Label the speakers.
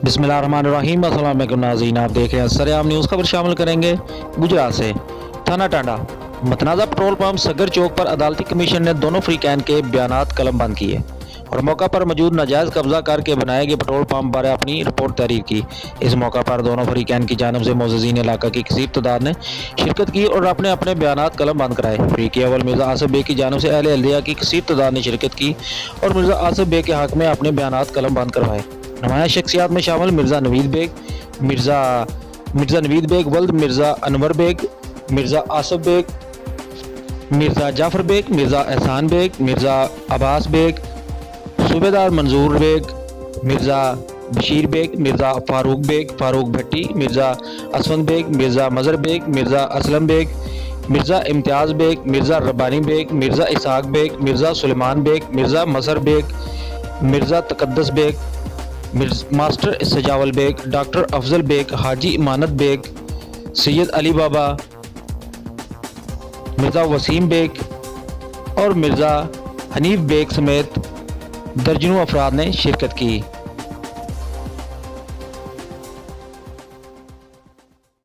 Speaker 1: बिस्मिल्लाह रहमान रहीम। अस्सलाम वालेकुम नाज़रीन, आप देख रहे हैं सरेआम न्यूज़। खबर शामिल करेंगे गुजरात से। थाना टांडा मतनाज़ा पेट्रोल पंप सगघर चौक पर अदालती कमीशन ने दोनों फरीकैन के बयानात कलमबंद किए और मौका पर मौजूद नाजायज़ कब्जा करके बनाए गए पेट्रोल पंप बारे अपनी रिपोर्ट तहरीर की। इस मौका पर दोनों फरीकैन की जानिब से मोअज़्ज़िज़ीन इलाका की कसीर तादाद ने शिरकत की और अपने अपने बयानात कलमबंद कराए। फरीक़ी अव्वल मिर्ज़ा आसिफ बेग की जानिब से अहले हल्दिया की कसीर तादाद ने शिरकत की और मिर्ज़ा आसिफ बेग के हक़ में अपने बयानात कलमबंद करवाए। नुमाया शख्सियात में शामिल मिर्ज़ा नवीद बेग, वल्द मिर्ज़ा अनवर बेग, मिर्ज़ा आसिफ बेग, मिर्ज़ा जाफ़र बेग, मिर्ज़ा एहसान बेग, मिर्ज़ा अब्बास बेग, सूबेदार मंजूर बेग, मिर्ज़ा बशीर बेग, मिर्ज़ा फारूक भट्टी, मिर्ज़ा असवंद बेग, मिर्ज़ा मज़र बेग, मिर्ज़ा असलम बेग, मिर्ज़ा इम्तियाज़ बेग, मिर्ज़ा रब्बानी बेग, मिर्ज़ा इसहाक बेग, मिर्ज़ा सुलेमान बेग, मिर्ज़ा मसर बेग, मिर्ज़ा तकद्दस बेग, मास्टर सजावल बेग, डॉक्टर अफजल बेग, हाजी इमानत बेग, सैयद अली बाबा, मिर्ज़ा वसीम बेग और मिर्ज़ा हनीफ बेग समेत दर्जनों अफराद ने शिरकत की।